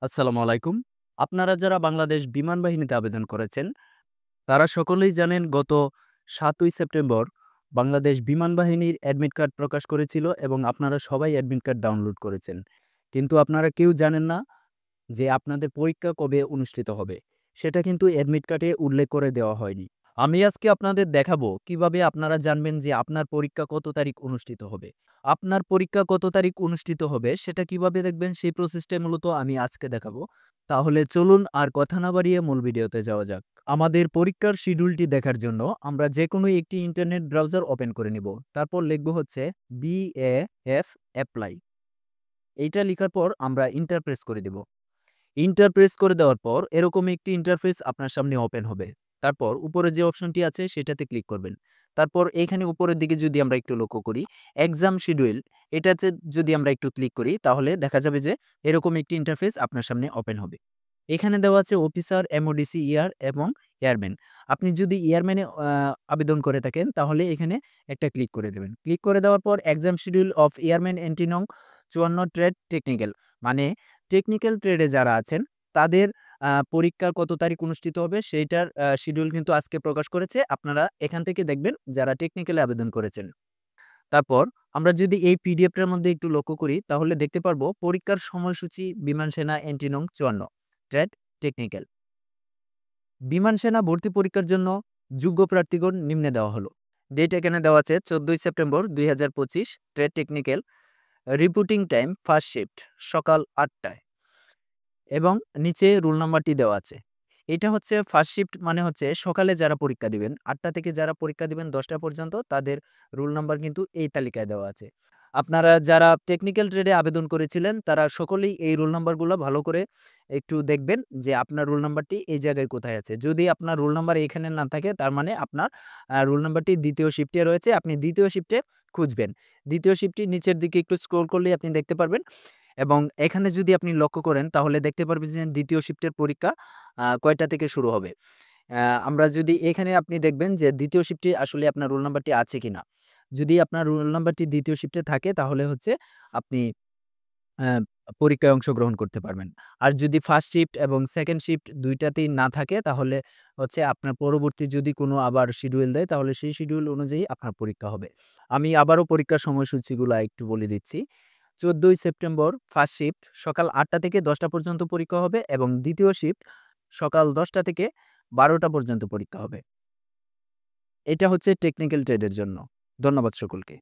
আসসালামু আলাইকুম। আপনারা যারা বাংলাদেশ বিমান বাহিনীতে আবেদন করেছেন, তারা সকলেই জানেন গত ৭ই সেপ্টেম্বর বাংলাদেশ বিমান বাহিনীর অ্যাডমিট কার্ড প্রকাশ করেছিল এবং আপনারা সবাই অ্যাডমিট কার্ড ডাউনলোড করেছেন। কিন্তু আপনারা কেউ জানেন না যে আপনাদের পরীক্ষা কবে অনুষ্ঠিত হবে। সেটা কিন্তু অ্যাডমিট কার্ডে উল্লেখ করে দেওয়া হয়নি। আমি আজকে আপনাদের দেখাবো কিভাবে আপনারা জানবেন যে আপনার পরীক্ষা কত তারিখ অনুষ্ঠিত হবে। আপনার পরীক্ষা কত তারিখ অনুষ্ঠিত হবে সেটা কিভাবে দেখবেন সেই প্রসেসটাই মূলত আমি আজকে দেখাবো। তাহলে চলুন আর কথা না বাড়িয়ে মূল ভিডিওতে যাওয়া যাক। আমাদের পরীক্ষার শিডিউলটি দেখার জন্য আমরা যেকোনো একটি ইন্টারনেট ব্রাউজার ওপেন করে নিব। তারপর লিখব হচ্ছে BAF অ্যাপ্লাই। এইটা লিখার পর আমরা ইন্টার প্রেস করে দেব। ইন্টার প্রেস করে দেওয়ার পর এরকম একটি ইন্টারফেস আপনার সামনে ওপেন হবে। তারপর উপরে যে অপশনটি আছে সেটাতে ক্লিক করবেন। তারপর এখানে উপরের দিকে যদি আমরা একটু লক্ষ্য করি, এক্সাম শিডিউল এটাতে যদি আমরা একটু ক্লিক করি তাহলে দেখা যাবে যে এরকম একটি ইন্টারফেস আপনার সামনে ওপেন হবে। এখানে দেওয়া আছে অফিসার, MODC ইয়ার এবং এয়ারম্যান। আপনি যদি এয়ারম্যানে আবেদন করে থাকেন তাহলে এখানে একটা ক্লিক করে দেবেন। ক্লিক করে দেওয়ার পর exam schedule of airman entry নং ৫৪ ট্রেড টেকনিক্যাল মানে টেকনিক্যাল ট্রেডে যারা আছেন তাদের পরীক্ষা কত তারিখ অনুষ্ঠিত হবে সেইটার শিডিউল কিন্তু আজকে প্রকাশ করেছে। আপনারা এখান থেকে দেখবেন যারা টেকনিক্যালে আবেদন করেছেন। তারপর আমরা যদি এই পিডিএফটার মধ্যে একটু লক্ষ্য করি তাহলে দেখতে পারবো পরীক্ষার সময়সূচি বিমান সেনা এন্ট্রি নং ৫৪ ট্রেড টেকনিক্যাল। বিমান সেনা ভর্তি পরীক্ষার জন্য যোগ্য প্রার্থীগণ নিম্নে দেওয়া হলো। ডেট এখানে দেওয়া আছে ১৪ই September ২০২৫ trade technical. Reporting time first shift সকাল ৮টায় এবং নিচে রোল নাম্বারটি দেওয়া আছে। এটা হচ্ছে ফার্স্ট শিফট মানে হচ্ছে সকালে যারা পরীক্ষা দিবেন ৮টা থেকে যারা পরীক্ষা দিবেন ১০টা পর্যন্ত তাদের রোল নাম্বার কিন্তু এই তালিকায় দেওয়া আছে। আপনারা যারা টেকনিক্যাল ট্রেডে আবেদন করেছিলেন তারা সকলেই এই রোল নাম্বারগুলো ভালো করে একটু দেখবেন যে আপনার রোল নাম্বারটি এই জায়গায় কোথায় আছে। যদি আপনার রোল নাম্বার এখানে না থাকে তার মানে আপনার রোল নাম্বারটি ২য় শিফটে রয়েছে। আপনি ২য় শিফটে খুঁজবেন। ২য় শিফটটি নিচের দিকে একটু স্ক্রল করলেই আপনি দেখতে পারবেন এবং এখানে যদি আপনি লক্ষ্য করেন তাহলে দেখতে পারবেন যে ২য় শিফটের পরীক্ষা কয়টা থেকে শুরু হবে। আমরা যদি এখানে আপনি দেখবেন যে ২য় শিফটে আসলে আপনার রোল নাম্বারটি আছে কিনা। যদি আপনার রোল নাম্বারটি ২য় শিফটে থাকে তাহলে হচ্ছে আপনি অ্যা পরীক্ষায় অংশগ্রহণ করতে পারবেন। আর যদি ফার্স্ট শিফট এবং সেকেন্ড শিফট ২ টাতেই না থাকে তাহলে হচ্ছে আপনার পরবর্তী যদি কোনো আবার শিডিউল দেয় তাহলে সেই শিডিউল অনুযায়ী আপনার পরীক্ষা হবে। আমি আবারও পরীক্ষার সময়সূচিগুলা একটু বলে দিচ্ছি। ১৪ই সেপ্টেম্বর ফার্স্ট শিফট সকাল ৮টা থেকে ১০টা পর্যন্ত পরীক্ষা হবে এবং ২য় শিফট সকাল ১০টা থেকে ১২টা পর্যন্ত পরীক্ষা হবে। এটা হচ্ছে টেকনিক্যাল ট্রেডের জন্য। ধন্যবাদ সকলকে।